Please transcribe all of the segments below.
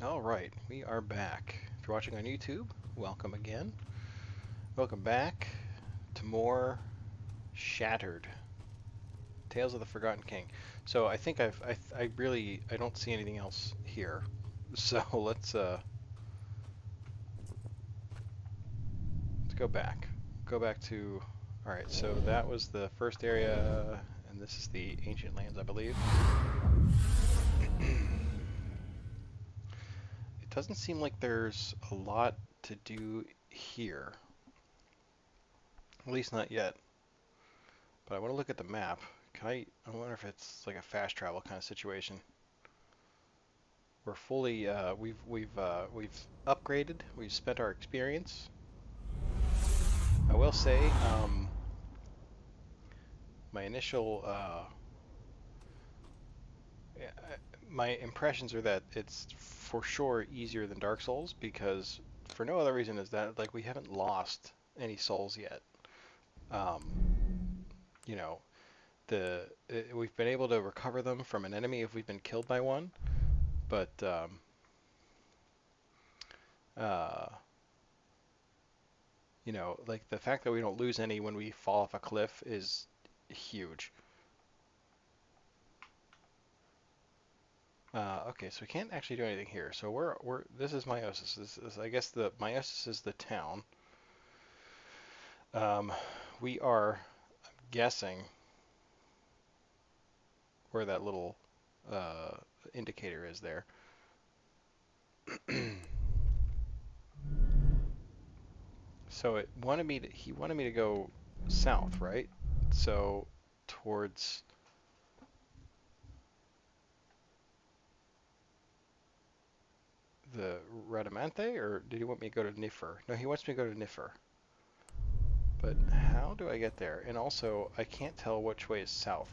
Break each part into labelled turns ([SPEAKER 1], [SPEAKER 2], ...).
[SPEAKER 1] All right, we are back. If you're watching on YouTube, welcome again. Welcome back to more Shattered Tales of the Forgotten King. So I think I don't see anything else here. So let's go back. Go back to. All right, so that was the first area, and this is the ancient lands, I believe. It doesn't seem like there's a lot to do here. At least not yet. But I want to look at the map. I wonder if it's like a fast travel kind of situation. We're fully, we've upgraded. We've spent our experience. I will say, my initial, my impressions are that it's for sure easier than Dark Souls because, for no other reason, is that like we haven't lost any souls yet. Um, you know, we've been able to recover them from an enemy if we've been killed by one, but uh, like the fact that we don't lose any when we fall off a cliff is huge. Okay, so we can't actually do anything here. So this is Meiosis. I guess the Meiosis is the town. Um, we are guessing where that little uh, indicator is there. So he wanted me to go south, right? So towards the Radamante, or did he want me to go to Niffer? No, he wants me to go to Niffer. But how do I get there? And also, I can't tell which way is south.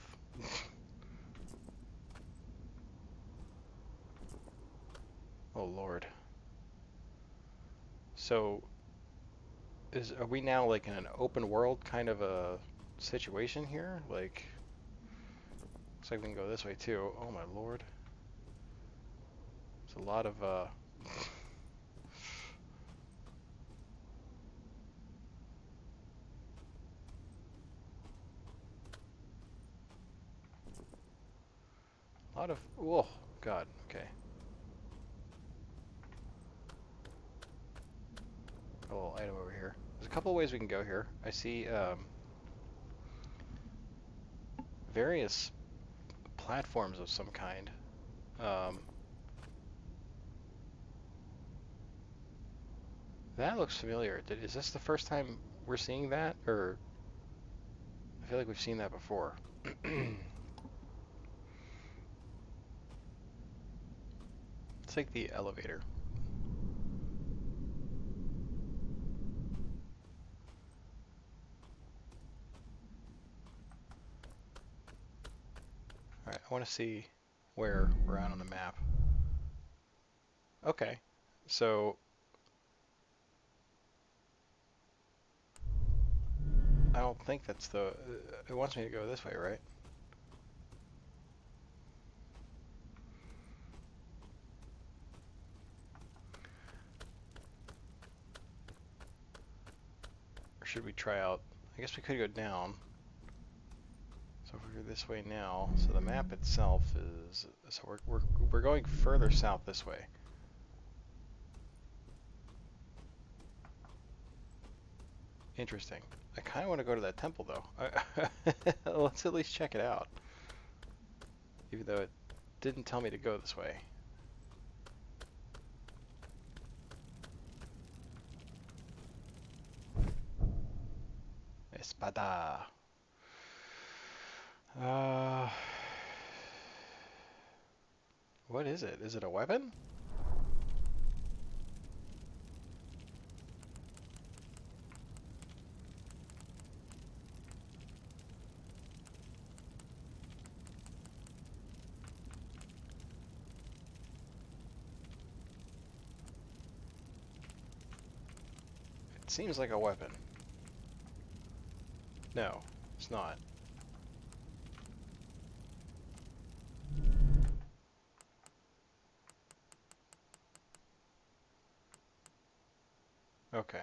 [SPEAKER 1] Oh Lord. So, are we now like in an open world kind of a situation here? Like, looks like we can go this way too. Oh my Lord. It's a lot of oh God. Okay. A little item over here. There's a couple of ways we can go here. I see various platforms of some kind. Um, that looks familiar. Is this the first time we're seeing that, or I feel like we've seen that before? Let's take the elevator. Alright, I want to see where we're at on the map. Okay, so I don't think that's the... it wants me to go this way, right? Or should we try out... I guess we could go down. So if we go this way now, so the map itself is... So we're going further south this way. Interesting. I kind of want to go to that temple, though. Let's at least check it out. Even though it didn't tell me to go this way. Espada. Uh, what is it? Is it a weapon? It seems like a weapon. No, it's not. Okay.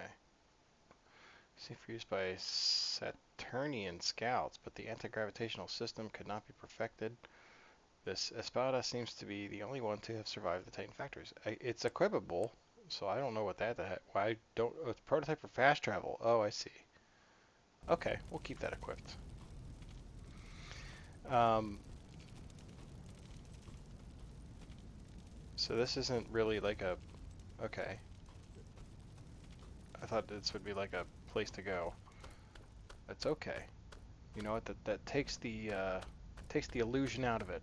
[SPEAKER 1] Seen for use by Saturnian scouts, but the anti-gravitational system could not be perfected. This Espada seems to be the only one to have survived the Titan factories. It's equipable, so I don't know what why don't... Oh, it's prototype for fast travel. Oh, I see. Okay, we'll keep that equipped. So this isn't really like a... Okay. I thought this would be like a place to go. That's okay. You know what? That takes the illusion out of it.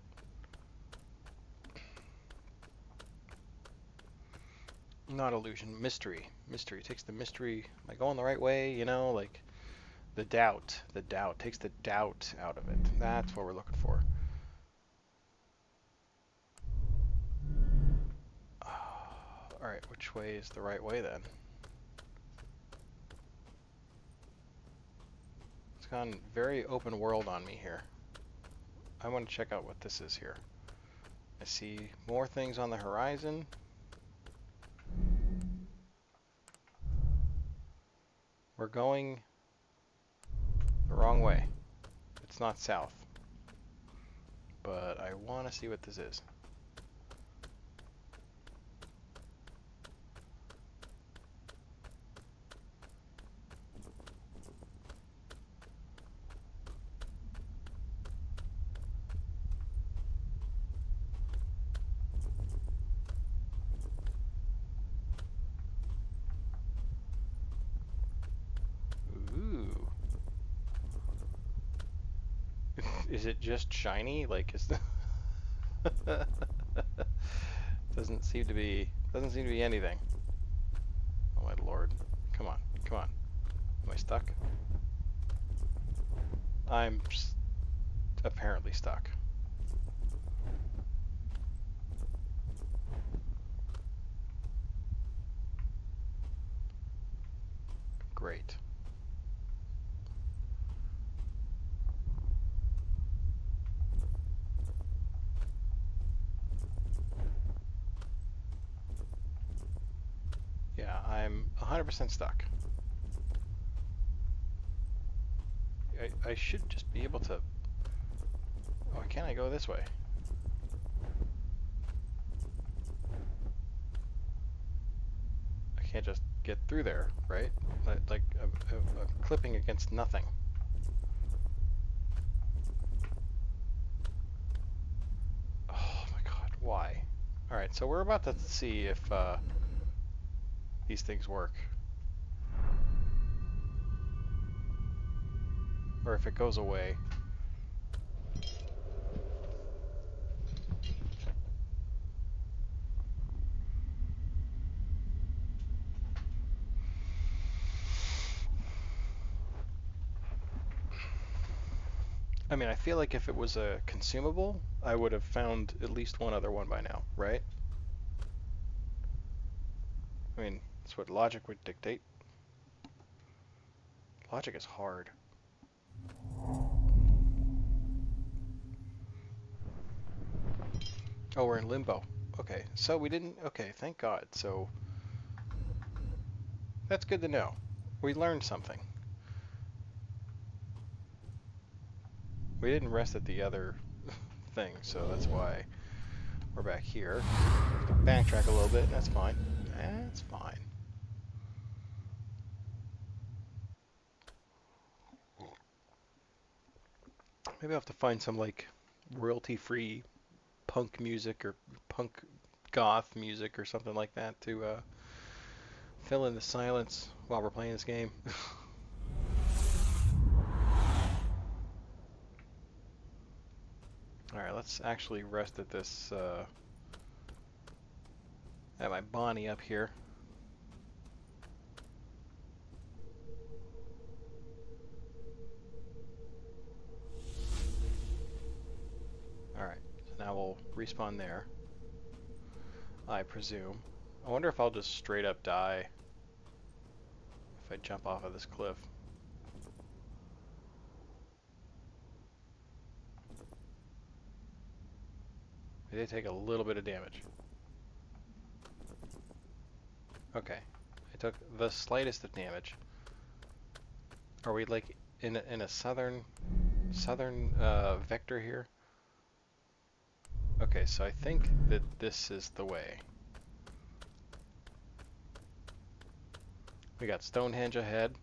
[SPEAKER 1] Not illusion, mystery. Mystery takes the mystery. Am I going the right way? You know, like the doubt. The doubt takes the doubt out of it. That's what we're looking for. All right, which way is the right way then? It's gone very open world on me here. I want to check out what this is here. I see more things on the horizon. We're going the wrong way. It's not south. But I want to see what this is. Ooh. Is it just shiny? Like, is the... Doesn't seem to be anything. Oh my lord. Come on. Come on. Am I stuck? I'm apparently stuck. Great. Yeah, I'm 100% stuck. I should just be able to... Oh, can't I go this way? I can't just get through there, right? Like I'm clipping against nothing. Oh my god, why? Alright, so we're about to see if these things work. Or if it goes away. I mean, I feel like if it was a consumable, I would have found at least one other one by now, right? I mean, that's what logic would dictate. Logic is hard. Oh, we're in limbo. Okay, so we didn't... Okay, thank God. So, that's good to know. We learned something. We didn't rest at the other thing, so that's why we're back here. Backtrack a little bit, and that's fine. That's fine. Maybe I'll have to find some, like, royalty-free punk music or punk goth music or something like that to fill in the silence while we're playing this game. Alright, let's actually rest at this, at my Bonnie up here. Alright, so now we'll respawn there, I presume. I wonder if I'll just straight up die if I jump off of this cliff. They did take a little bit of damage. Okay, I took the slightest of damage. Are we like in a southern vector here? Okay, so I think that this is the way. We got Stonehenge ahead.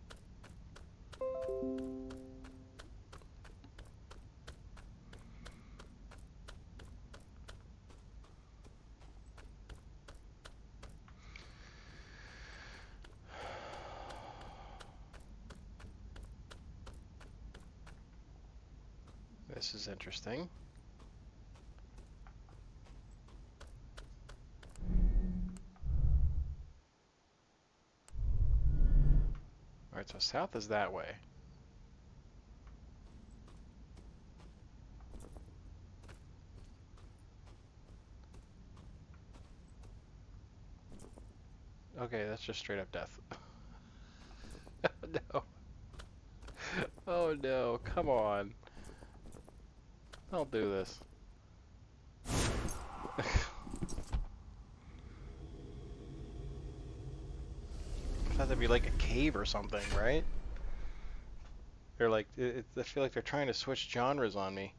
[SPEAKER 1] This is interesting. Alright, so south is that way. Okay, that's just straight up death. Oh no. Oh no, come on. I'll do this. It has to be like a cave or something, right? They're like, I feel like they're trying to switch genres on me.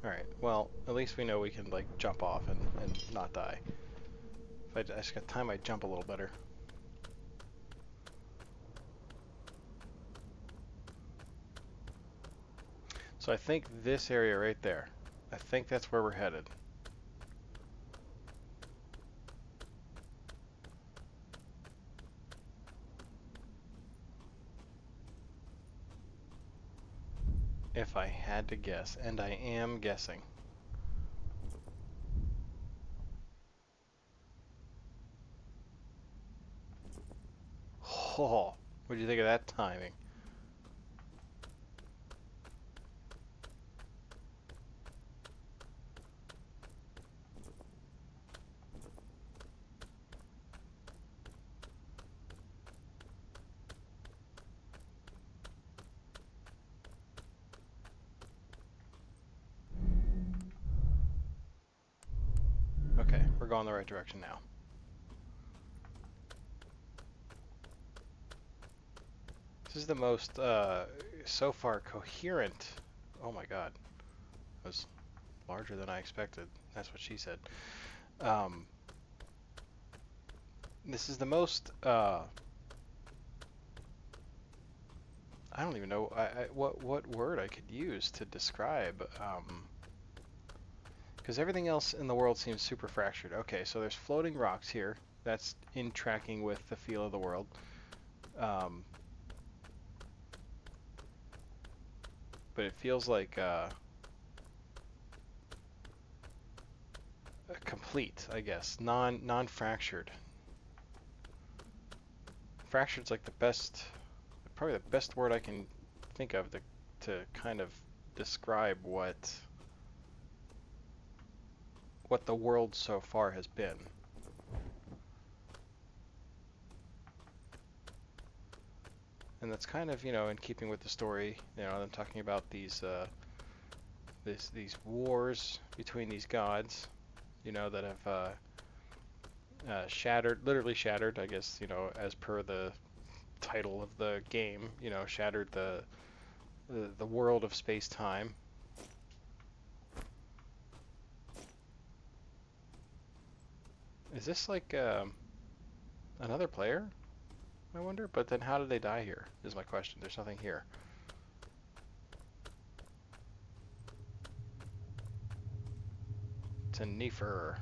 [SPEAKER 1] Alright, well, at least we know we can like jump off and not die. If I just got time, I'd jump a little better. So I think this area right there, I think that's where we're headed. If I had to guess, and I am guessing. Oh, what do you think of that timing? Okay, we're going the right direction now. This is the most, so far, coherent. Oh my god. That was larger than I expected. That's what she said. This is the most, I don't even know what word I could use to describe, because everything else in the world seems super fractured. Okay, so there's floating rocks here. That's in tracking with the feel of the world. But it feels like complete, I guess, non-fractured. Fractured's like the best, probably the best word I can think of to kind of describe what the world so far has been. And that's kind of, in keeping with the story, them talking about these these wars between these gods, that have shattered, literally shattered, I guess, as per the title of the game, shattered the world of space-time. Is this like another player, I wonder? But then how did they die here, is my question. There's nothing here. It's a Nefer.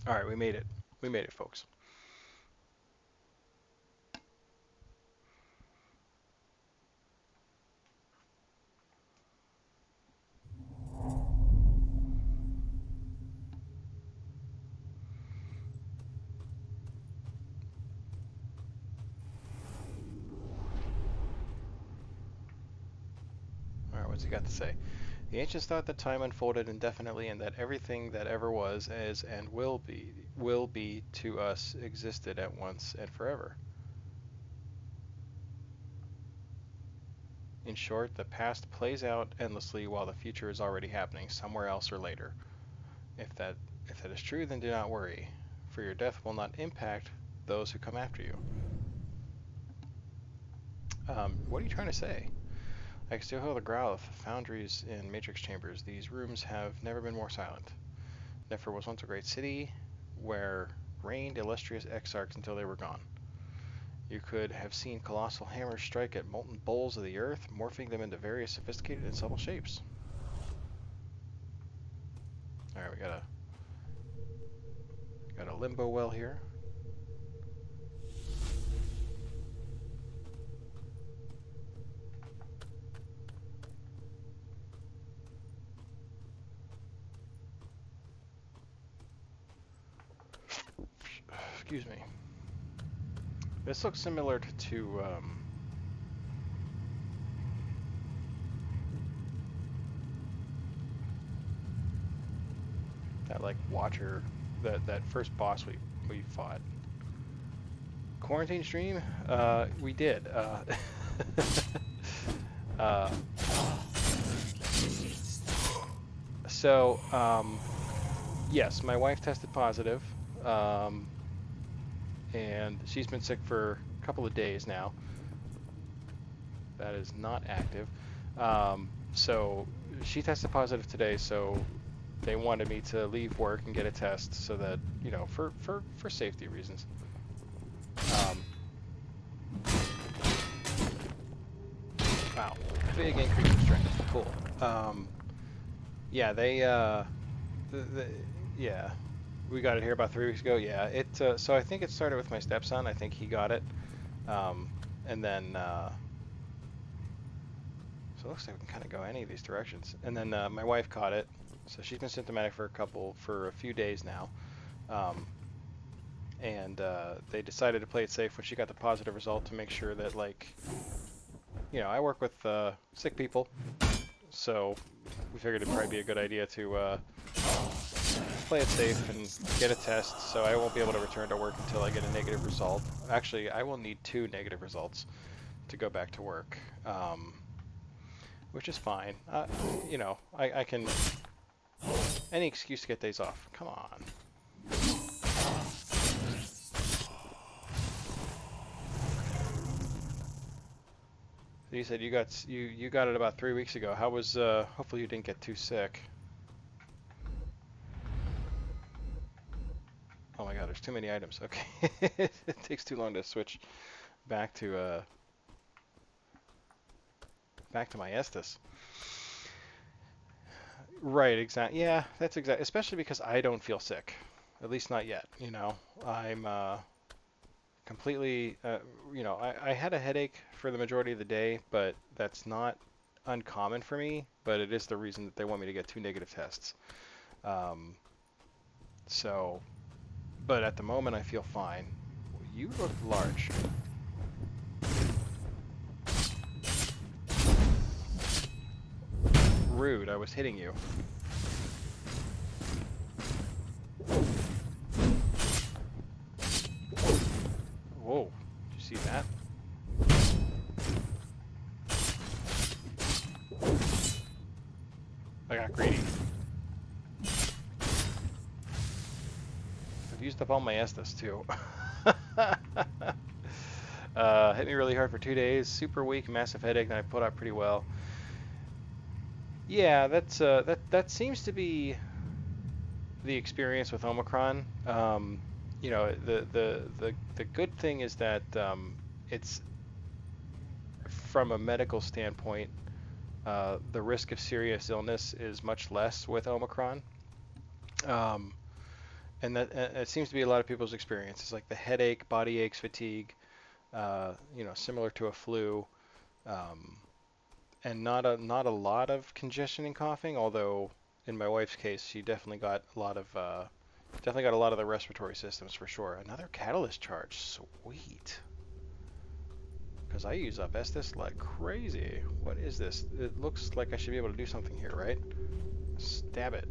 [SPEAKER 1] Alright, we made it. We made it, folks. Alright, what's he got to say? The ancients thought that time unfolded indefinitely and that everything that ever was, is, and will be to us existed at once and forever. In short, the past plays out endlessly while the future is already happening somewhere else or later. If that If that is true, then do not worry, for your death will not impact those who come after you. What are you trying to say? I can still hear the growl of foundries in matrix chambers. These rooms have never been more silent. Nefer was once a great city where reigned illustrious exarchs until they were gone. You could have seen colossal hammers strike at molten bowls of the earth, morphing them into various sophisticated and subtle shapes. Alright, we got a limbo well here. Excuse me. This looks similar to that like Watcher, that first boss we fought. Quarantine stream? We did. So, yes, my wife tested positive, and she's been sick for a couple of days now. That is not active. So she tested positive today, so they wanted me to leave work and get a test so that, you know, for safety reasons. Wow, big increase in strength. Cool. Yeah, they, yeah, we got it here about 3 weeks ago. Yeah, so I think it started with my stepson. I think he got it. And then, so it looks like we can kind of go any of these directions. And then my wife caught it, so she's been symptomatic for a few days now. And they decided to play it safe when she got the positive result to make sure that, like, you know, I work with sick people, so we figured it'd probably be a good idea to play it safe and get a test, so I won't be able to return to work until I get a negative result. Actually, I will need 2 negative results to go back to work, which is fine. You know, I can... Any excuse to get days off. Come on. So you said you got it about 3 weeks ago. How was... hopefully you didn't get too sick. Oh my god, there's too many items. Okay. It takes too long to switch back to my Estus. Right, exactly. Yeah, that's exactly. Especially because I don't feel sick. At least not yet, you know. I'm completely, you know, I had a headache for the majority of the day, but that's not uncommon for me, but it is the reason that they want me to get 2 negative tests. So, but at the moment I feel fine. You look large. Rude, I was hitting you. Whoa, did you see that? I got greedy. I've used up all my Estus too. Hit me really hard for 2 days, super weak, massive headache, and I put out pretty well. Yeah, that's that seems to be the experience with Omicron. You know, the good thing is that it's, from a medical standpoint, the risk of serious illness is much less with Omicron. And that it seems to be a lot of people's experience. It's like the headache, body aches, fatigue, you know, similar to a flu. And not a lot of congestion and coughing, although in my wife's case, she definitely got a lot of the respiratory systems for sure. Another catalyst charge, sweet. Because I use up Estus like crazy. What is this? It looks like I should be able to do something here, right? Stab it.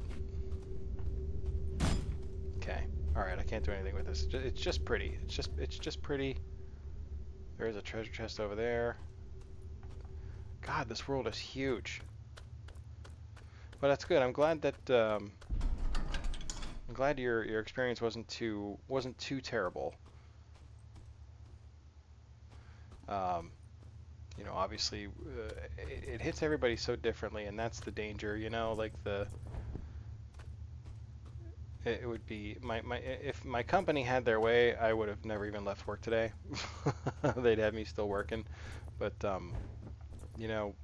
[SPEAKER 1] Okay. All right. I can't do anything with this. It's just pretty. It's just pretty. There is a treasure chest over there. God, this world is huge. But that's good. I'm glad that, I'm glad your experience wasn't too terrible. Um, you know, obviously, it hits everybody so differently, and that's the danger. You know, like it would be my if my company had their way, I would have never even left work today. They'd have me still working, but you know,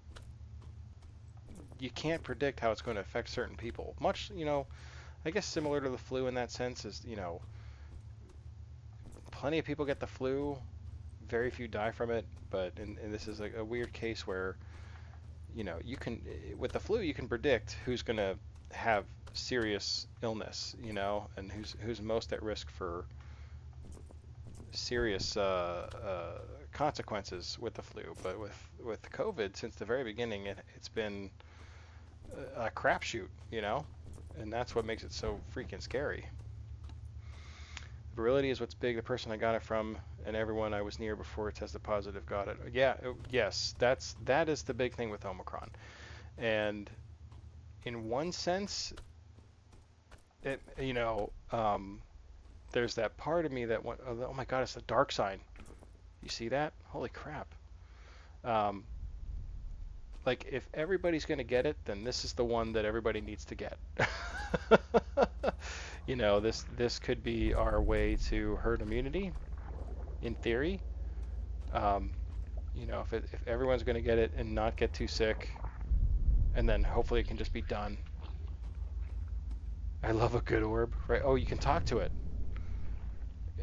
[SPEAKER 1] you can't predict how it's going to affect certain people. Much, you know, I guess similar to the flu in that sense is, you know, plenty of people get the flu, very few die from it, but and this is a weird case where, you know, you can, with the flu, you can predict who's going to have serious illness, you know, and who's most at risk for serious consequences with the flu. But with COVID, since the very beginning, it's been a crapshoot, you know, and that's what makes it so freaking scary. Virility is what's big. The person I got it from, and everyone I was near before tested positive got it. Yeah, yes, that is the big thing with Omicron. And in one sense, it, you know, there's that part of me that went, oh my God, it's the dark side. You see that? Holy crap. Um, like if everybody's going to get it, then this is the one that everybody needs to get. You know, this could be our way to herd immunity, in theory. Um, you know, if everyone's going to get it and not get too sick, and then hopefully it can just be done. I love a good orb, right? Oh, you can talk to it.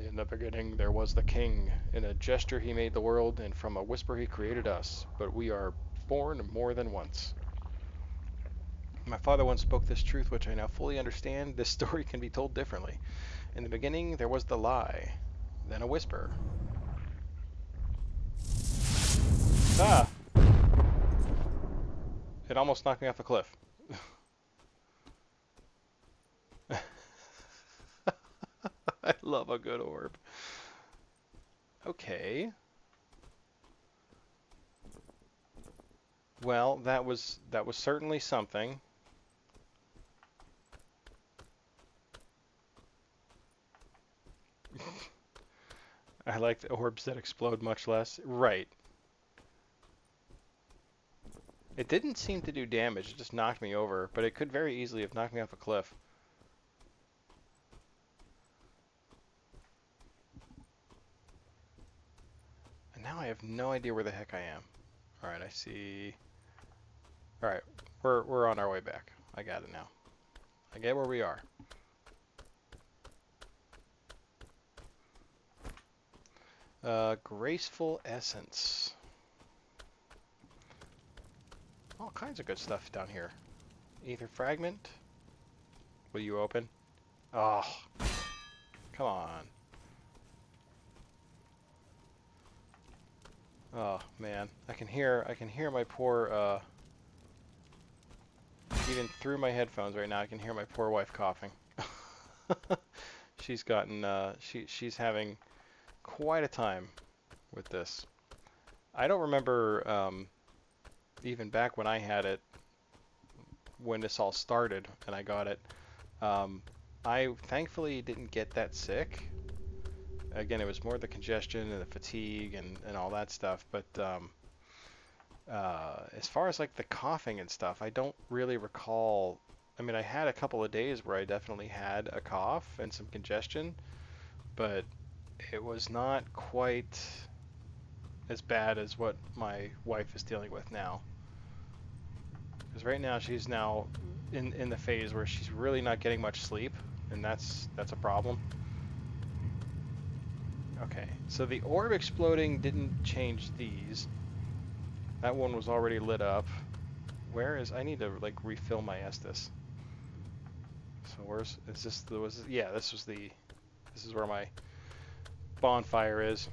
[SPEAKER 1] In the beginning, there was the king. In a gesture, he made the world, and from a whisper, he created us. But we are born more than once. My father once spoke this truth, which I now fully understand. This story can be told differently. In the beginning, there was the lie, then a whisper. Ah! It almost knocked me off a cliff. I love a good orb. Okay. Well, that was certainly something. I like the orbs that explode much less. Right. It didn't seem to do damage, it just knocked me over, but it could very easily have knocked me off a cliff. And now I have no idea where the heck I am. Alright, I see... Alright, we're on our way back. I got it now. I get where we are. Graceful Essence. All kinds of good stuff down here. Ether Fragment. Will you open? Oh, come on. Oh man, I can hear my poor even through my headphones right now. I can hear my poor wife coughing. She's gotten she's having quite a time with this. I don't remember even back when I had it, when this all started and I got it. I thankfully didn't get that sick. Again, it was more the congestion and the fatigue and all that stuff. But as far as like the coughing and stuff, I don't really recall. I mean, I had a couple of days where I definitely had a cough and some congestion, but it was not quite as bad as what my wife is dealing with now. Because right now she's now in the phase where she's really not getting much sleep, and that's a problem. Okay, so the orb exploding didn't change these. That one was already lit up. Where is... I need to like refill my Estus. So where's... is this the... was it, yeah, this was the... this is where my bonfire is.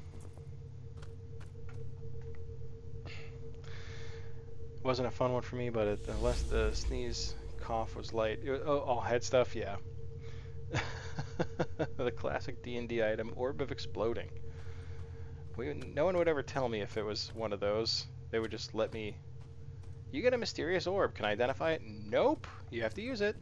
[SPEAKER 1] Wasn't a fun one for me, but unless the sneeze cough was light... all head stuff, yeah. The classic D&D item, Orb of Exploding. No one would ever tell me if it was one of those. They would just let me... You get a mysterious orb. Can I identify it? Nope. You have to use it.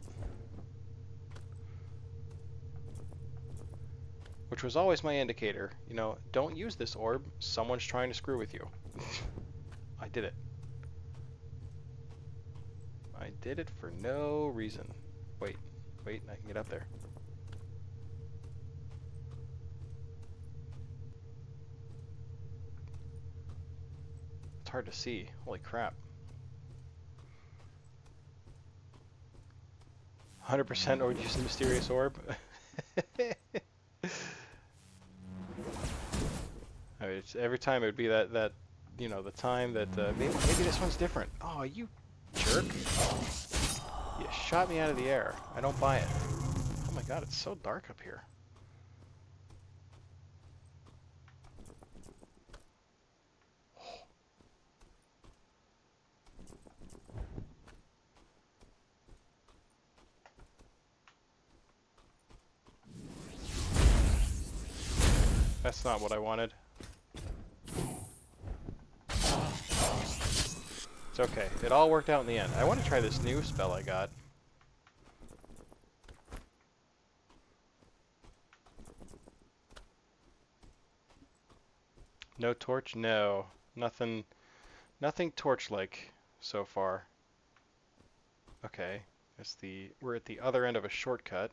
[SPEAKER 1] which was always my indicator. You know, don't use this orb. Someone's trying to screw with you. I did it. I did it for no reason. Wait, wait, I can get up there. It's hard to see. Holy crap. 100% or use the mysterious orb. I mean, it's, every time it would be that you know, the time that maybe this one's different. Oh, you jerk! You shot me out of the air. I don't buy it. Oh my god, it's so dark up here. That's not what I wanted. It's okay. It all worked out in the end. I want to try this new spell I got. No torch? No. Nothing torch-like so far. Okay. We're at the other end of a shortcut.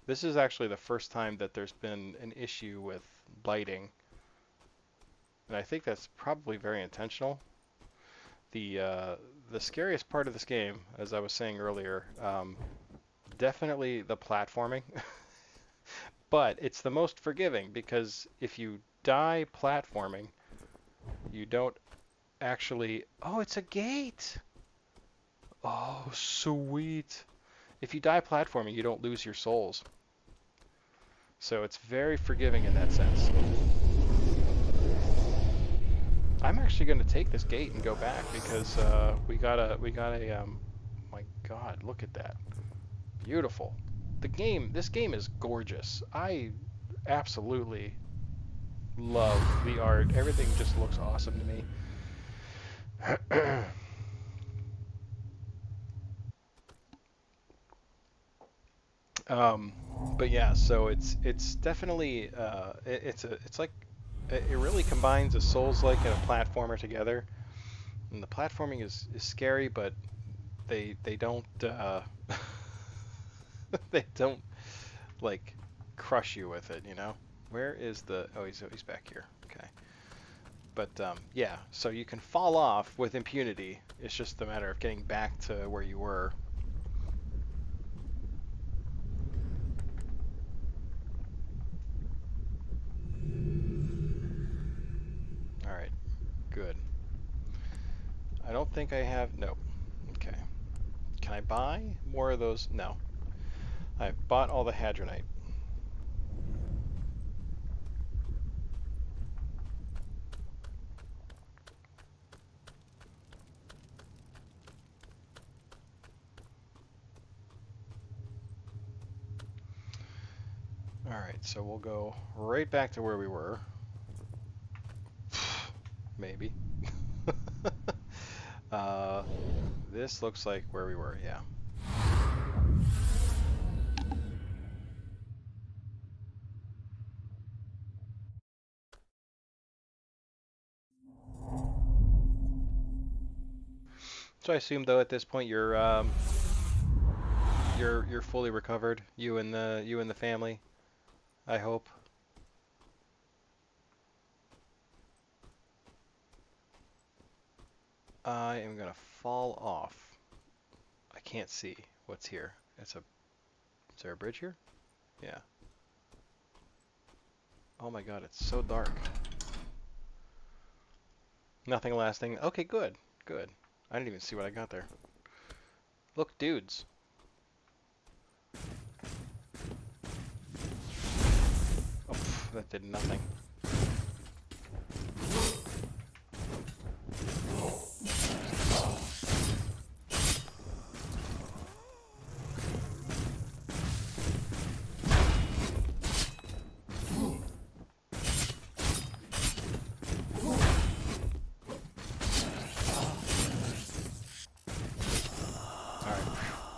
[SPEAKER 1] This is actually the first time that there's been an issue with lighting. And I think that's probably very intentional. The scariest part of this game, as I was saying earlier, definitely the platforming. But it's the most forgiving, because if you die platforming, you don't actually... Oh, it's a gate! Oh, sweet! If you die platforming, you don't lose your souls. So it's very forgiving in that sense. I'm actually going to take this gate and go back, because we got a my god, look at that. Beautiful. This game is gorgeous. I absolutely love the art. Everything just looks awesome to me. But yeah, so it's definitely it's like it really combines a Souls-like and a platformer together. And the platforming is scary, but they don't they don't like crush you with it, you know? Where is the... Oh, he's back here. Okay. But yeah, so you can fall off with impunity. It's just a matter of getting back to where you were. Alright, good. I don't think I have... No. Okay. Can I buy more of those? No. I bought all the hadronite. Alright, so we'll go right back to where we were. Maybe. This looks like where we were, yeah. So I assume, though, at this point you're fully recovered, you and the family, I hope. I am gonna fall off. I can't see what's here. Is there a bridge here? Yeah. Oh my god, it's so dark. Nothing lasting. Okay, good. Good. I didn't even see what I got there. Look, dudes. Oh, that did nothing.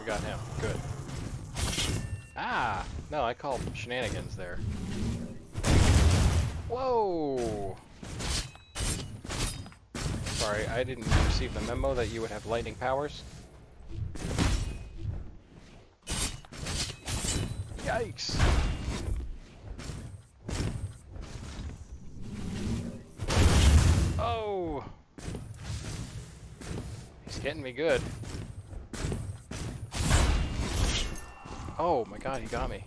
[SPEAKER 1] Got him. Good. Ah! No, I called shenanigans there. Whoa! Sorry, I didn't receive the memo that you would have lightning powers. Yikes! Oh! He's getting me good. Oh my god, he got me.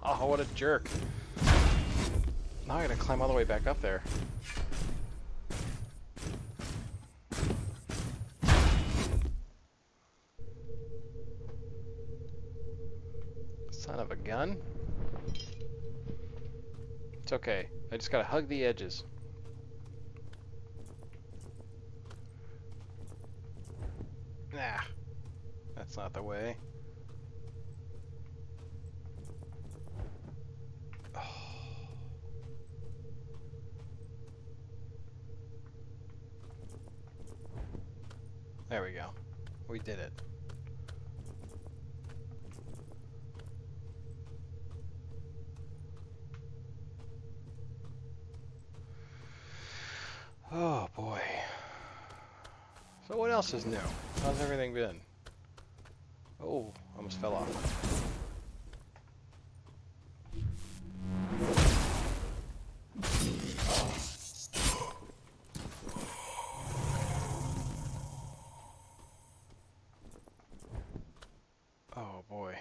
[SPEAKER 1] Oh, what a jerk. Now I gotta climb all the way back up there. Son of a gun. It's okay. I just gotta hug the edges. Nah, that's not the way. Oh. There we go. We did it. Oh boy. So what else is new? How's everything been? Oh, almost fell off. Oh boy.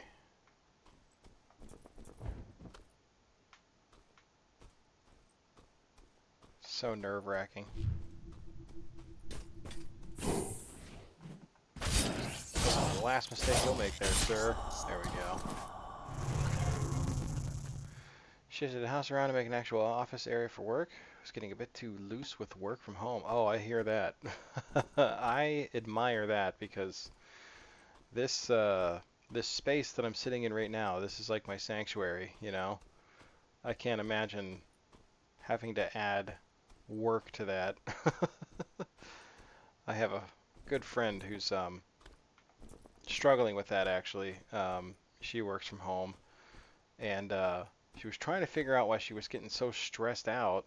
[SPEAKER 1] So nerve-wracking. Oh, the last mistake you'll make there, sir. There we go. Shifted the house around to make an actual office area for work. Was getting a bit too loose with work from home. Oh, I hear that. I admire that because this this space that I'm sitting in right now, this is like my sanctuary, you know. I can't imagine having to add work to that. I have a good friend who's struggling with that actually. She works from home, and she was trying to figure out why she was getting so stressed out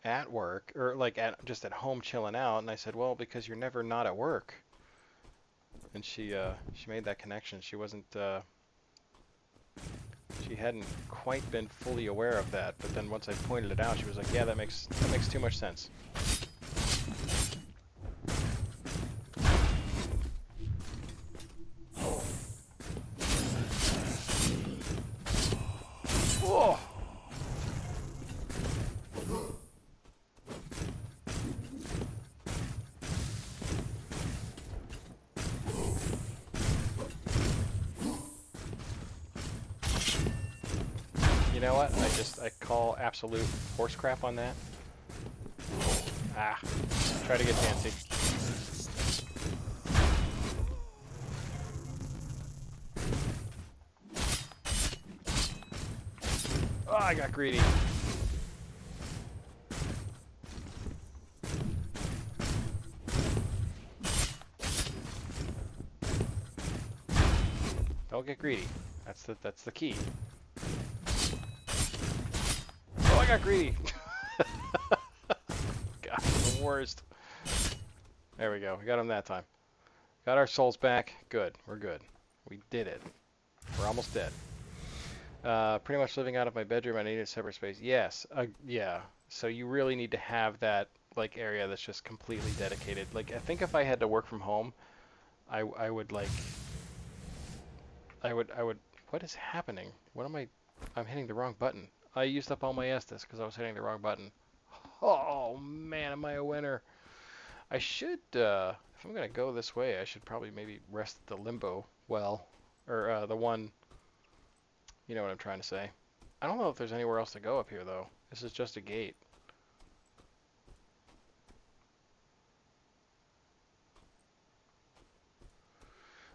[SPEAKER 1] at work, or like just at home chilling out. And I said, well, because you're never not at work. And she made that connection. She hadn't quite been fully aware of that, but then once I pointed it out, she was like, yeah, that makes too much sense. Oh. You know what? I call absolute horse crap on that. Ah, try to get fancy. Oh, I got greedy. Don't get greedy. That's the key. Oh, I got greedy. God, the worst. There we go. We got him that time. Got our souls back. Good. We're good. We did it. We're almost dead. Pretty much living out of my bedroom. I needed a separate space. Yes. Yeah. So you really need to have that like area that's just completely dedicated. Like I think if I had to work from home, I would like I would. What is happening? What am I? I'm hitting the wrong button. I used up all my Estus because I was hitting the wrong button. Oh man, am I a winner? I should, if I'm gonna go this way, I should probably maybe rest the limbo well, or the one. You know what I'm trying to say. I don't know if there's anywhere else to go up here though. This is just a gate.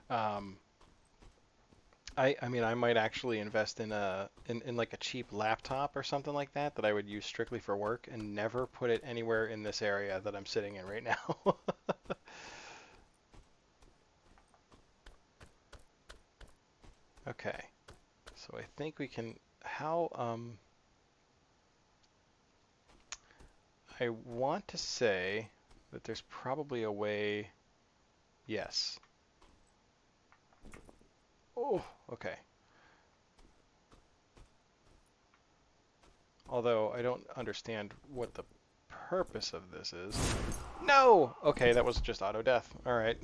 [SPEAKER 1] Um, I mean I might actually invest in in like a cheap laptop or something like that that I would use strictly for work and never put it anywhere in this area that I'm sitting in right now. Okay. So I think we can, how, I want to say that there's probably a way, yes. Oh, okay. Although I don't understand what the purpose of this is. No! Okay, that was just auto death. All right.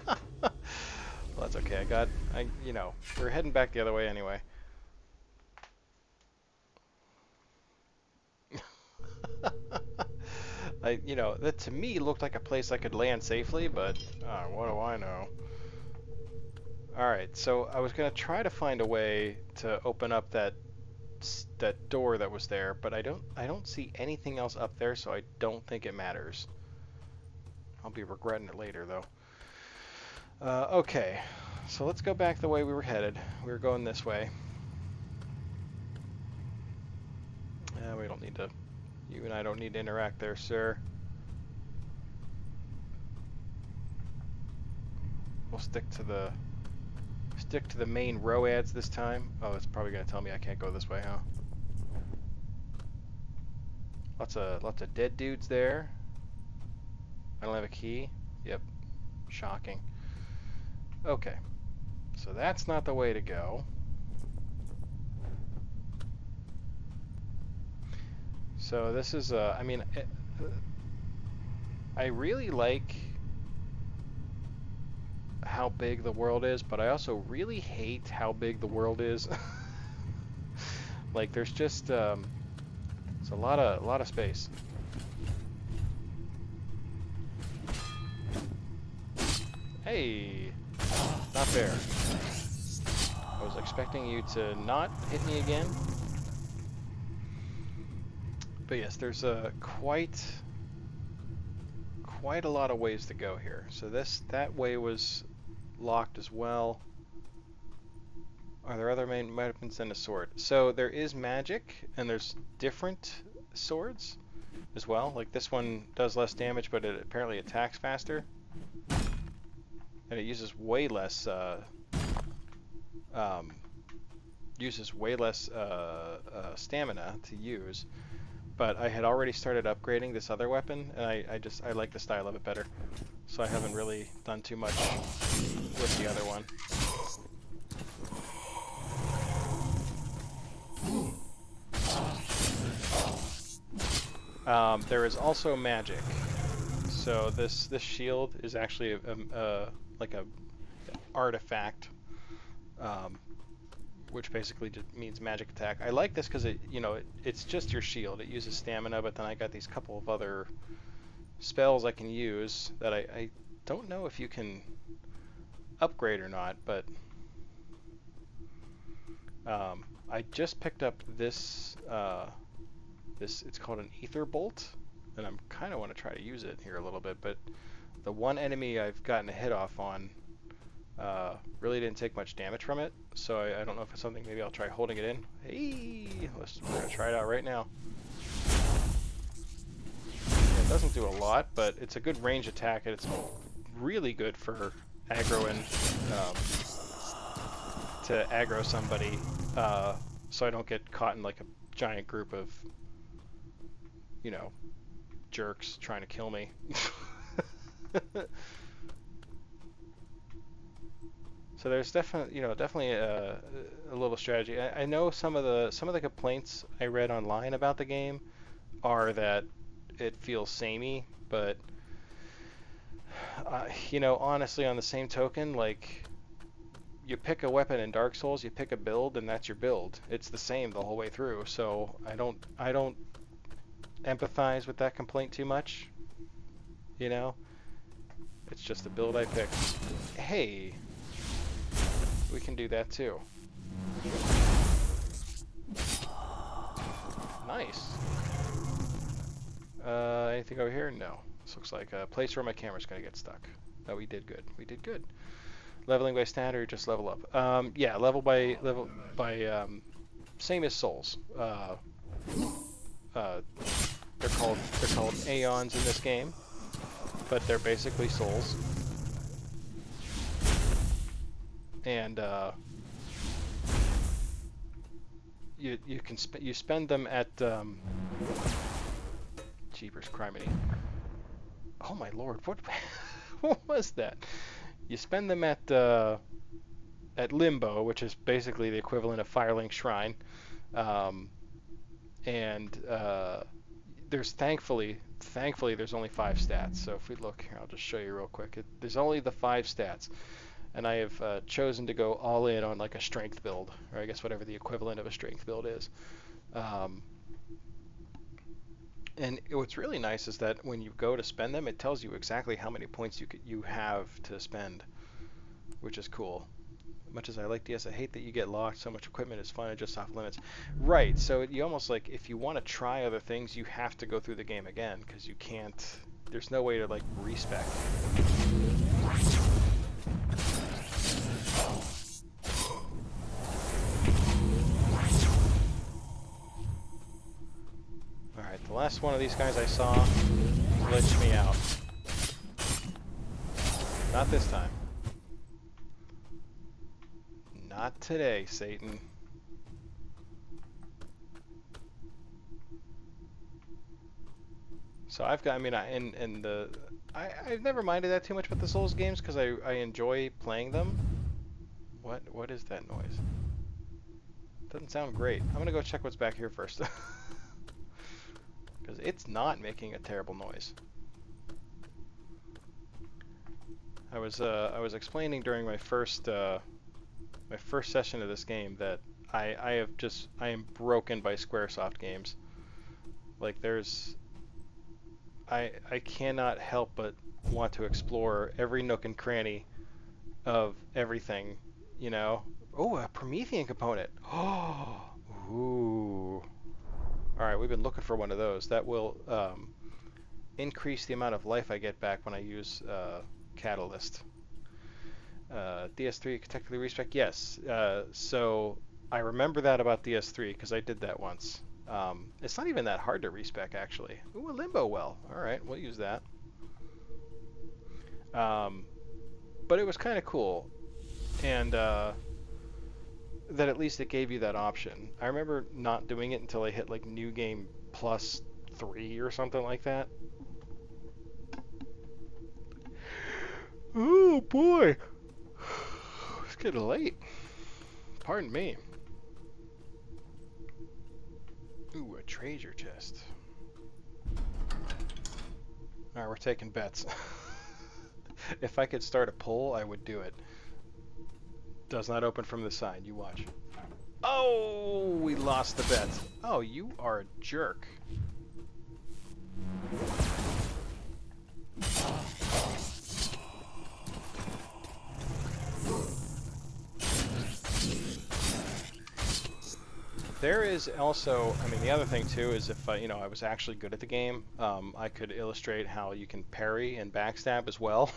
[SPEAKER 1] Well, that's okay. You know, we're heading back the other way anyway. You know, that to me looked like a place I could land safely, but what do I know? All right, so I was gonna try to find a way to open up that door that was there, but I don't see anything else up there, so I don't think it matters. I'll be regretting it later, though. Okay, so let's go back the way we were headed. We were going this way. We don't need to. You and I don't need to interact there, sir. We'll stick to the main roads this time. Oh, it's probably gonna tell me I can't go this way, huh? Lots of dead dudes there. I don't have a key. Yep. Shocking. Okay. So that's not the way to go. So this is I mean I really like how big the world is, but I also really hate how big the world is. Like there's just it's a lot of space. Hey, not fair. I was expecting you to not hit me again. But yes, there's quite a lot of ways to go here. So that way was locked as well. Are there other weapons than a sword? So there is magic, and there's different swords as well. Like this one does less damage, but it apparently attacks faster, and it uses way less stamina to use. But I had already started upgrading this other weapon, and I like the style of it better. So I haven't really done too much with the other one. There is also magic. So this shield is actually like a artifact, which basically just means magic attack. I like this because it's just your shield. It uses stamina, but then I got these couple of other spells I can use that I don't know if you can upgrade or not, but I just picked up this it's called an ether bolt, and I'm kind of want to try to use it here a little bit, but the one enemy I've gotten a hit off on really didn't take much damage from it, so I don't know if it's something. Maybe I'll try holding it in. Hey, we're gonna try it out right now. It doesn't do a lot, but it's a good range attack, and it's really good for aggroing to aggro somebody, so I don't get caught in like a giant group of jerks trying to kill me. So there's definitely a little strategy. I know some of the complaints I read online about the game are that it feels samey, but honestly, on the same token, like you pick a weapon in Dark Souls, you pick a build, and that's your build. It's the same the whole way through. So I don't empathize with that complaint too much. It's just the build I picked. Hey, we can do that too. Nice. Anything over here? No. This looks like a place where my camera's gonna get stuck. No, we did good. We did good. Leveling by standard, just level up. Yeah, level by same as souls. They're called aeons in this game, but they're basically souls. and you spend them at Jeepers Criminy. Oh my lord, what what was that? You spend them at Limbo, which is basically the equivalent of Firelink Shrine, and there's thankfully there's only 5 stats. So if we look here, I'll just show you real quick. There's only the 5 stats, and I have chosen to go all in on like a strength build, or I guess whatever the equivalent of a strength build is. And what's really nice is that when you go to spend them, it tells you exactly how many points you have to spend, which is cool. Much as I like DS, I hate that you get locked. So much equipment is fun and just off limits. Right, so you almost like, if you want to try other things, you have to go through the game again, because you can't, there's no way to like respec. Alright, the last one of these guys I saw glitched me out. Not this time. Not today, Satan. So I've got, I mean, I've never minded that too much with the Souls games because I enjoy playing them. What is that noise? Doesn't sound great. I'm gonna go check what's back here first. Because it's not making a terrible noise. I was explaining during my first session of this game that I am broken by Squaresoft games. Like I cannot help but want to explore every nook and cranny of everything, you know. Oh, a Promethean component. Oh, ooh. All right, we've been looking for one of those. That will increase the amount of life I get back when I use Catalyst. DS3 technically respec? Yes. So I remember that about DS3 because I did that once. It's not even that hard to respec, actually. Ooh, a Limbo well. All right, we'll use that. But it was kind of cool, and that at least it gave you that option. I remember not doing it until I hit like New Game Plus 3 or something like that. Oh boy, it's getting late. Pardon me. Ooh, a treasure chest. Alright, we're taking bets. If I could start a poll, I would do it. Does not open from the side, you watch. Oh, we lost the bet. Oh, you are a jerk. There is also, I mean, the other thing too is if you know, I was actually good at the game, I could illustrate how you can parry and backstab as well.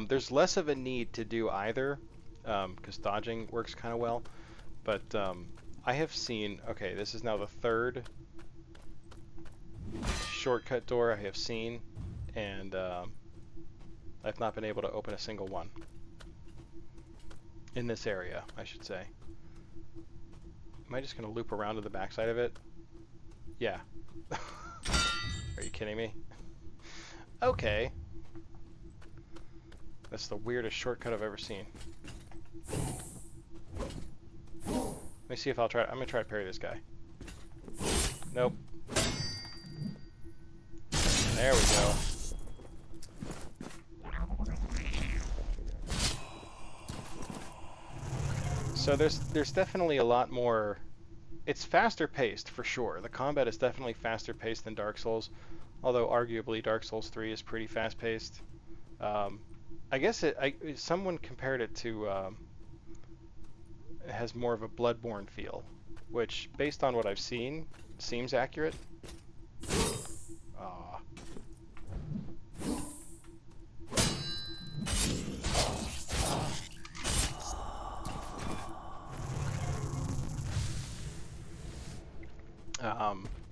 [SPEAKER 1] There's less of a need to do either, because dodging works kind of well. But I have seen, okay, this is now the 3rd shortcut door I have seen, and I've not been able to open a single one. In this area, I should say. Am I just going to loop around to the backside of it? Yeah. Are you kidding me? Okay. That's the weirdest shortcut I've ever seen. Let me see if I'll try. I'm going to try to parry this guy. Nope. There we go. So there's definitely a lot more. It's faster paced for sure. The combat is definitely faster paced than Dark Souls, although arguably Dark Souls 3 is pretty fast paced. I guess someone compared it to it has more of a Bloodborne feel, which based on what I've seen seems accurate.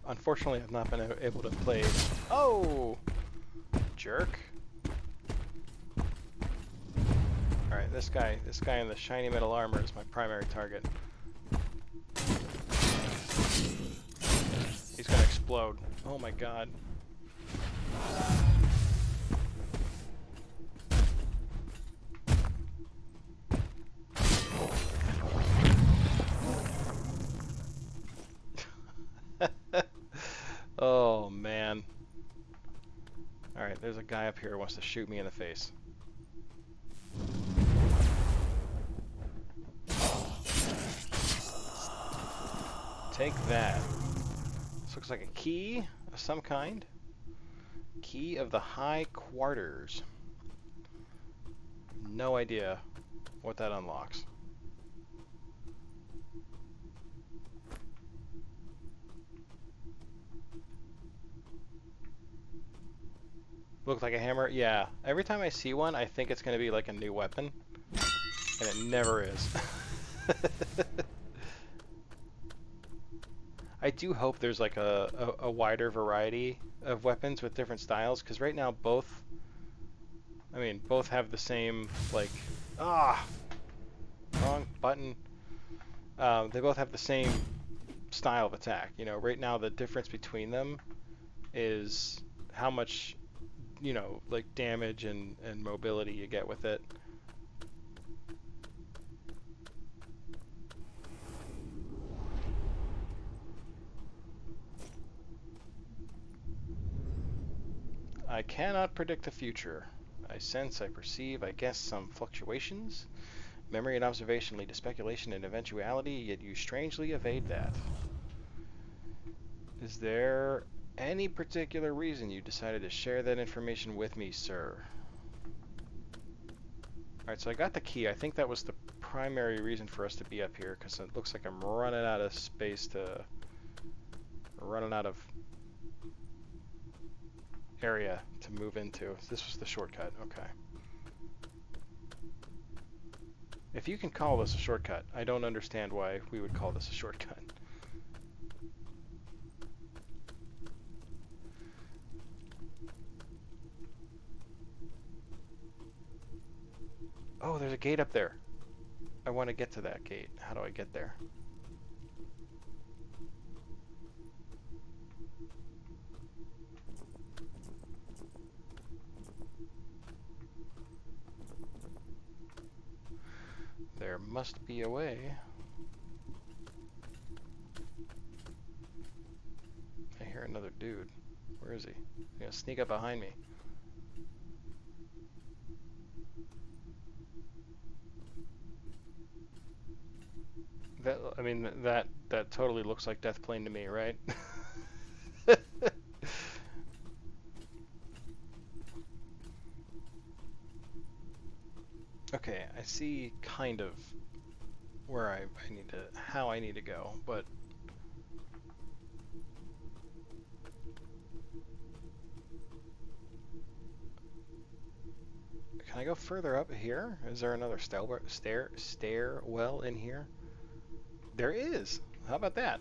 [SPEAKER 1] Unfortunately, I've not been able to play. Oh, jerk! All right, This guy in the shiny metal armor is my primary target. He's gonna explode. Oh my god. Oh man. Alright, there's a guy up here who wants to shoot me in the face. Take that. This looks like a key of some kind. Key of the High Quarters. No idea what that unlocks. Looks like a hammer? Yeah. Every time I see one, I think it's going to be like a new weapon. And it never is. I do hope there's like a wider variety of weapons with different styles, because right now both have the same, like, wrong button. They both have the same style of attack. You know, right now the difference between them is how much, you know, like damage and mobility you get with it. I cannot predict the future. I sense, I perceive, I guess some fluctuations. Memory and observation lead to speculation and eventuality, yet you strangely evade that. Is there any particular reason you decided to share that information with me, sir? Alright, so I got the key. I think that was the primary reason for us to be up here, because it looks like I'm running out of space running out of area to move into. This was the shortcut. Okay. If you can call this a shortcut, I don't understand why we would call this a shortcut. Oh, there's a gate up there. I want to get to that gate. How do I get there? There must be a way. I hear another dude. Where is he? He's gonna sneak up behind me. That totally looks like Death Plane to me, right? Okay, I see kind of where I need to, how I need to go, but can I go further up here? Is there another stairwell in here? There is. How about that?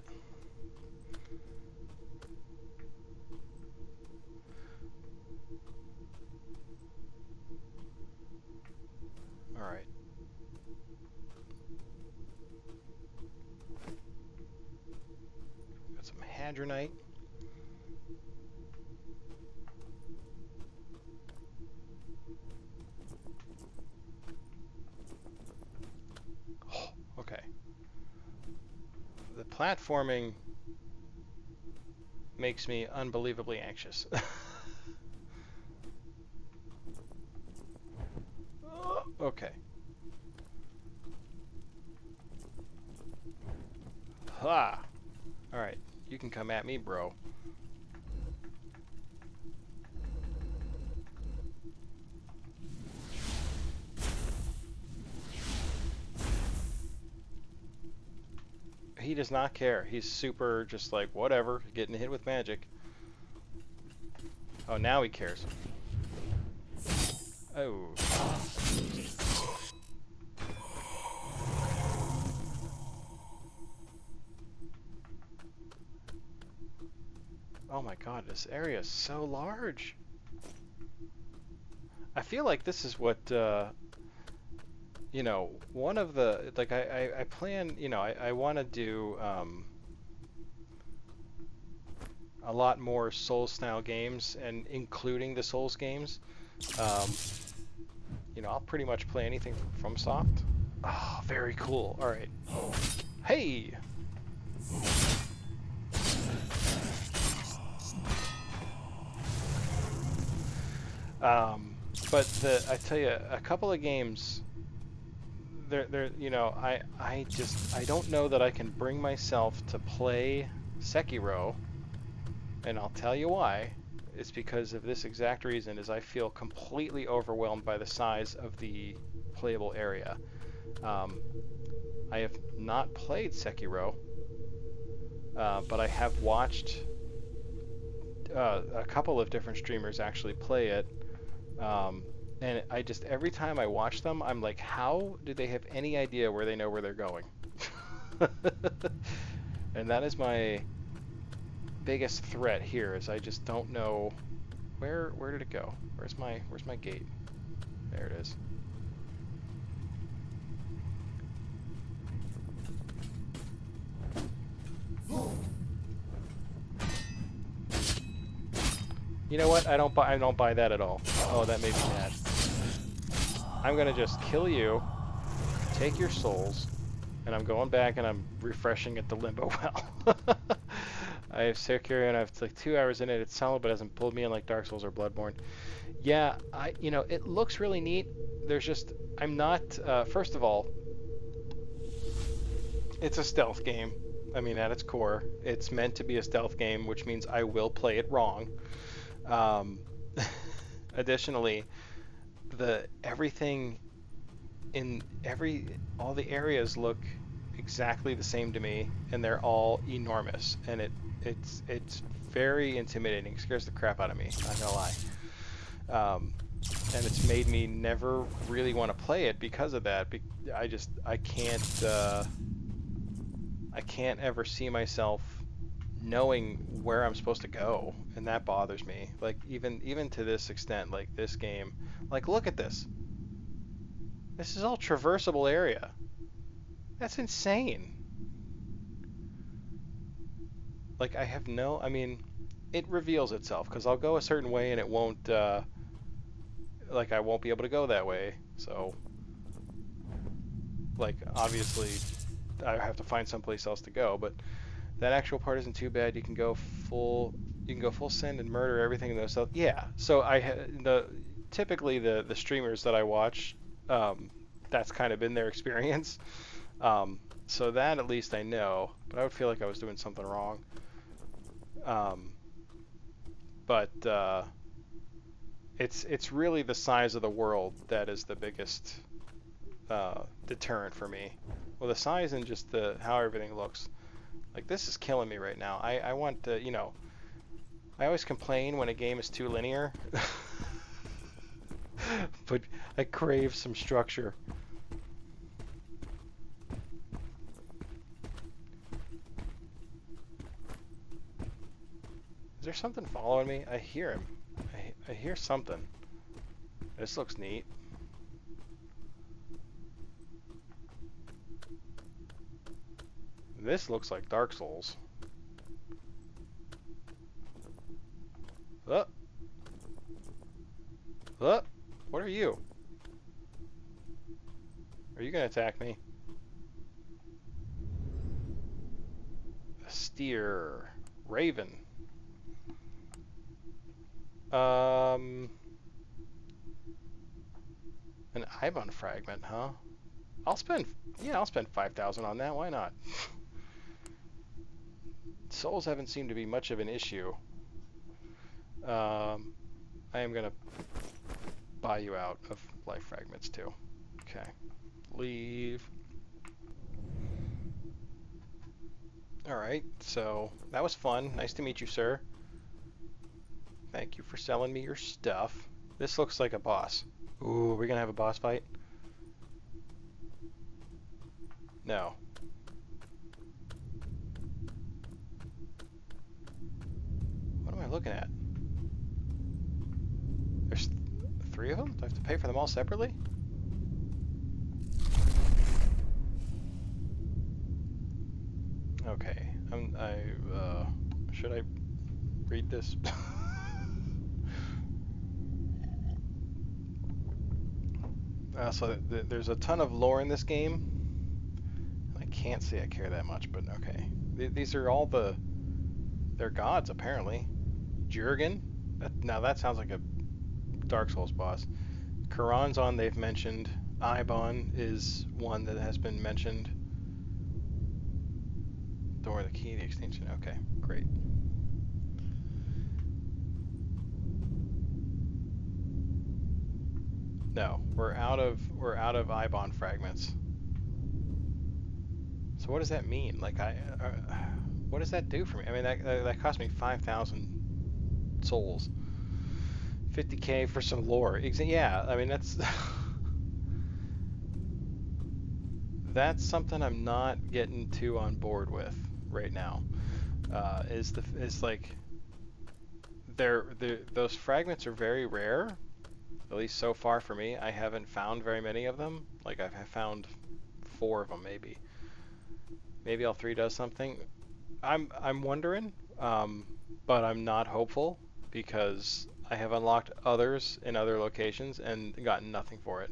[SPEAKER 1] All right. Got some hadronite. Oh, okay. The platforming makes me unbelievably anxious. Okay. Ha! Alright, you can come at me, bro. He does not care. He's super just like, whatever, getting hit with magic. Oh, now he cares. Oh. Oh my god, this area is so large. I feel like this is what, you know, one of the, like, I plan, you know, I want to do a lot more Souls-style games, and including the Souls games. Um, you know, I'll pretty much play anything from FromSoft. Oh, very cool. All right. Hey! But I tell you, a couple of games, you know, I don't know that I can bring myself to play Sekiro, and I'll tell you why. It's because of this exact reason, is I feel completely overwhelmed by the size of the playable area. I have not played Sekiro, but I have watched a couple of different streamers actually play it. And I just, every time I watch them, I'm like, how do they have any idea where they know where they're going? And that is my biggest threat here, is I just don't know where did it go? Where's my gate? There it is. You know what? I don't buy that at all. Oh, that made me mad. I'm gonna just kill you, take your souls, and I'm going back and I'm refreshing at the limbo well. I have Sekiro and I've like 2 hours in it. It's solid, but hasn't pulled me in like Dark Souls or Bloodborne. Yeah, you know, it looks really neat. There's just, I'm not, first of all, it's a stealth game. I mean, at its core, it's meant to be a stealth game, which means I will play it wrong. Additionally, everything in all the areas look exactly the same to me, and they're all enormous, and it's very intimidating. It scares the crap out of me, not gonna lie. And it's made me never really want to play it because of that. I can't ever see myself knowing where I'm supposed to go, and that bothers me. Like, even to this extent, like this game, like, look at this. This is all traversable area. That's insane. Like, I mean, it reveals itself, because I'll go a certain way and it won't, like, I won't be able to go that way. So, like, obviously, I have to find someplace else to go, but that actual part isn't too bad. You can go full send and murder everything in those stuff. Yeah. So typically the streamers that I watch, that's kind of been their experience. So that at least I know, but I would feel like I was doing something wrong. But it's really the size of the world that is the biggest deterrent for me. Well, the size and just how everything looks. Like, this is killing me right now. I want to, you know, I always complain when a game is too linear, but I crave some structure. Is there something following me? I hear him. I hear something. This looks neat. This looks like Dark Souls. What are you? Are you gonna attack me? A steer. Raven. An Ibon fragment, huh? I'll spend 5,000 on that. Why not? Souls haven't seemed to be much of an issue. I am gonna buy you out of life fragments too. Okay. Leave. Alright, so that was fun. Nice to meet you, sir. Thank you for selling me your stuff. This looks like a boss. Ooh, are we gonna have a boss fight? No. What am I looking at? There's 3 of them? Do I have to pay for them all separately? Okay. Should I read this? There's a ton of lore in this game. I can't say I care that much, but okay. These are all they're gods apparently. Jurgen. Now that sounds like a Dark Souls boss. Karanzon they've mentioned. Ibon is one that has been mentioned. Door the key, the extinction. Okay, great. No, we're out of Ibon fragments. So what does that mean? Like what does that do for me? I mean that cost me 5,000 souls. 50k for some lore. Yeah, I mean that's that's something I'm not getting too on board with right now. Is like those fragments are very rare, at least so far for me. I haven't found very many of them. Like I've found 4 of them maybe. Maybe all 3 does something. I'm wondering, but I'm not hopeful because I have unlocked others in other locations and gotten nothing for it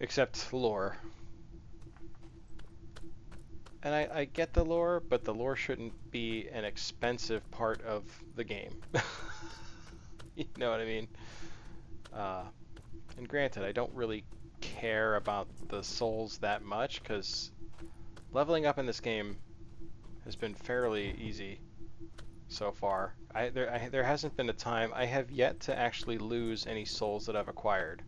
[SPEAKER 1] except lore. And I get the lore, but the lore shouldn't be an expensive part of the game. You know what I mean? And granted, I don't really care about the souls that much because leveling up in this game has been fairly easy so far. There hasn't been a time I have yet to actually lose any souls that I've acquired.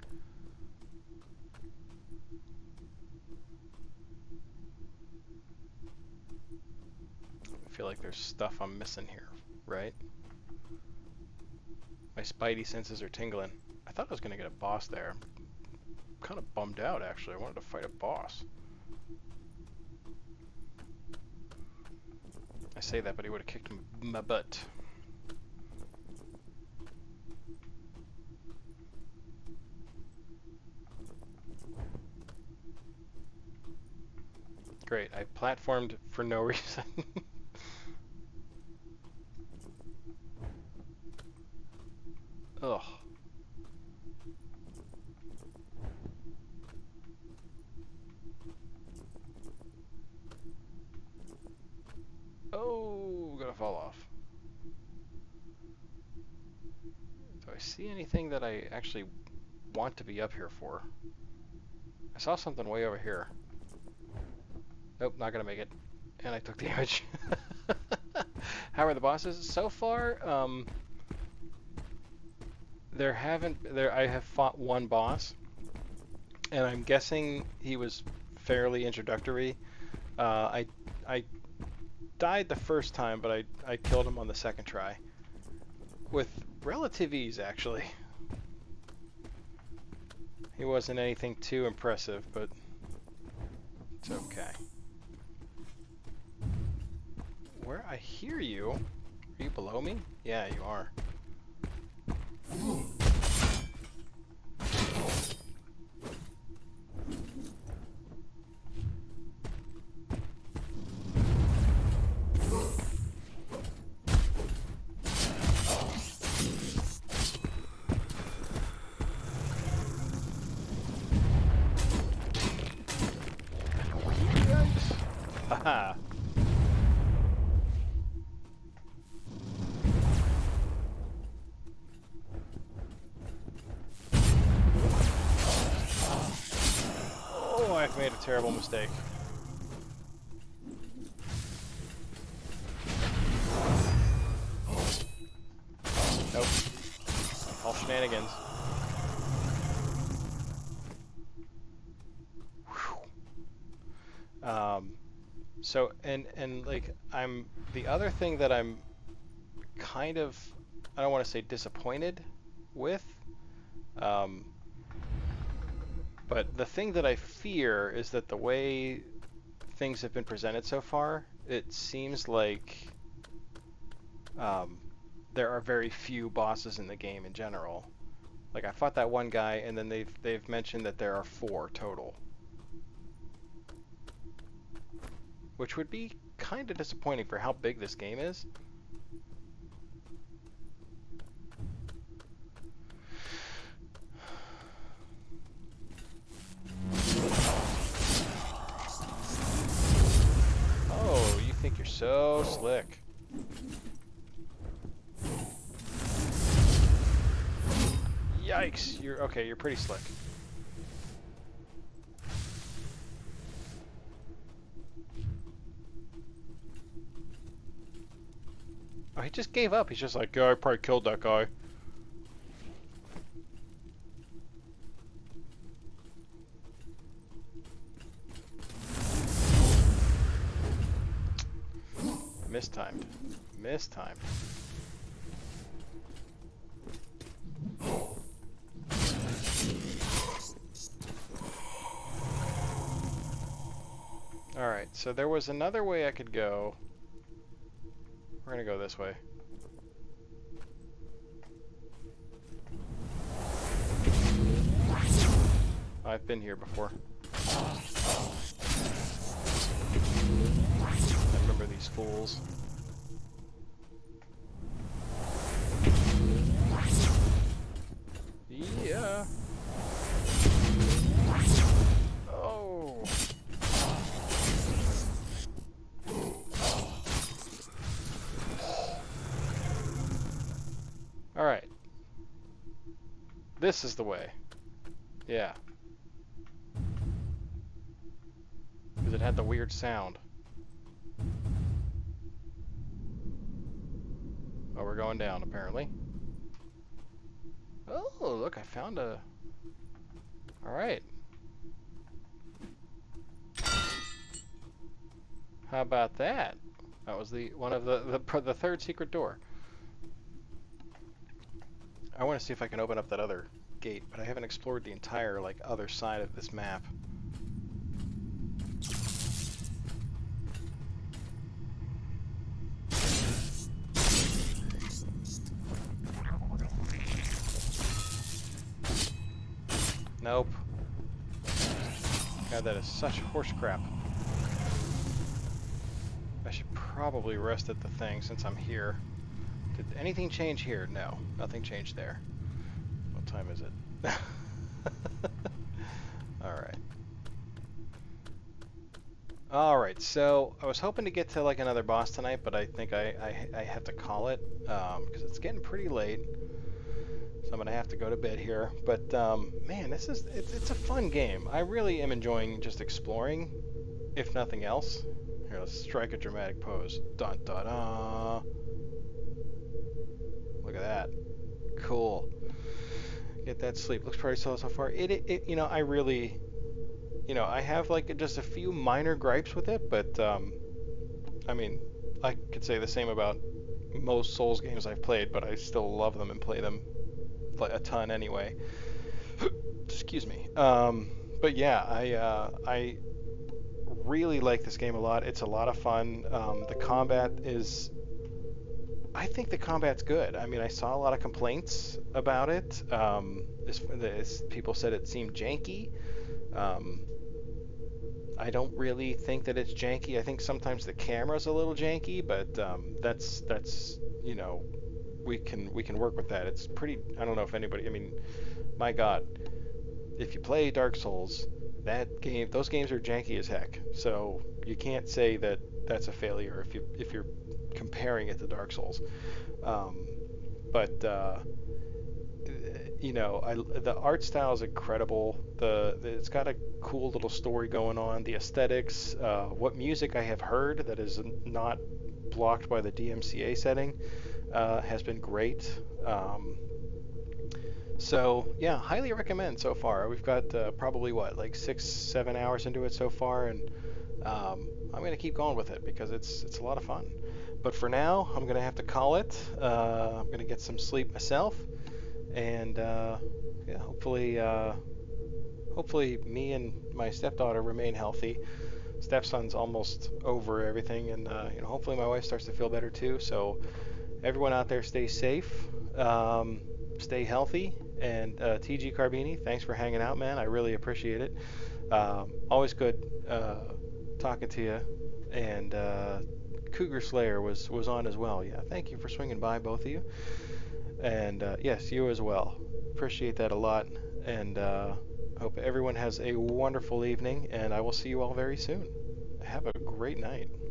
[SPEAKER 1] I feel like there's stuff I'm missing here, right? My spidey senses are tingling. I thought I was going to get a boss there. I'm kind of bummed out, actually. I wanted to fight a boss. I say that, but he would have kicked my butt. Great, I platformed for no reason. Ugh. Oh, gonna fall off. Do I see anything that I actually want to be up here for? I saw something way over here. Nope, not gonna make it. And I took damage. How are the bosses? So far, I have fought one boss, and I'm guessing he was fairly introductory. I died the first time, but I killed him on the second try. With relative ease, actually. He wasn't anything too impressive, but it's okay. Where I hear you? Are you below me? Yeah, you are. Haha. Oh, I've made a terrible mistake. Nope. All shenanigans. So and like the other thing that I'm kind of, I don't want to say disappointed with, but the thing that I fear is that the way things have been presented so far, it seems like there are very few bosses in the game in general. Like I fought that one guy, and then they've mentioned that there are 4 total, which would be kind of disappointing for how big this game is. Oh, you think you're so slick. Yikes! You're okay. You're pretty slick. Oh, he just gave up. He's just like, yeah, I probably killed that guy. Mistimed. Mistimed. Alright, so there was another way I could go. We're gonna go this way. I've been here before. I remember these fools. Yeah. Oh. All right. This is the way. Yeah. Because it had the weird sound. Oh, we're going down, apparently. Oh, look, I found a... Alright. How about that? That was the one of the third secret door. I want to see if I can open up that other gate, but I haven't explored the entire, like, other side of this map. Nope. God, that is such horse crap. I should probably rest at the thing since I'm here. Did anything change here? No, nothing changed there. What time is it? Alright. Alright, so I was hoping to get to like another boss tonight, but I think I have to call it because it's getting pretty late. So I'm gonna have to go to bed here, but man, it's a fun game. I really am enjoying just exploring, if nothing else. Here, let's strike a dramatic pose. Dun dun dun. Look at that, cool. Get that sleep. Looks pretty solid so far. It you know, I really, you know, I have like just a few minor gripes with it, but I mean, I could say the same about most Souls games I've played, but I still love them and play them a ton anyway. Excuse me. But yeah, I really like this game a lot. It's a lot of fun. The combat is... I think the combat's good. I mean, I saw a lot of complaints about it. As people said it seemed janky. I don't really think that it's janky. I think sometimes the camera's a little janky, but that's you know, we can work with that. It's pretty... I don't know if anybody... I mean, my God, if you play Dark Souls, those games are janky as heck. So you can't say that that's a failure if you're comparing it to Dark Souls. You know, the art style is incredible. It's got a cool little story going on. The aesthetics, what music I have heard that is not blocked by the DMCA setting has been great. So yeah, highly recommend so far. We've got probably what, like 6-7 hours into it so far, and I'm gonna keep going with it because it's a lot of fun. But for now, I'm gonna have to call it. I'm gonna get some sleep myself, and yeah, hopefully me and my stepdaughter remain healthy. Stepson's almost over everything, and you know, hopefully my wife starts to feel better too. So everyone out there, stay safe, stay healthy, and TG Carbini, thanks for hanging out, man. I really appreciate it. Always good talking to you. And Cougar Slayer was on as well. Yeah, thank you for swinging by, both of you. And yes, you as well. Appreciate that a lot. And hope everyone has a wonderful evening. And I will see you all very soon. Have a great night.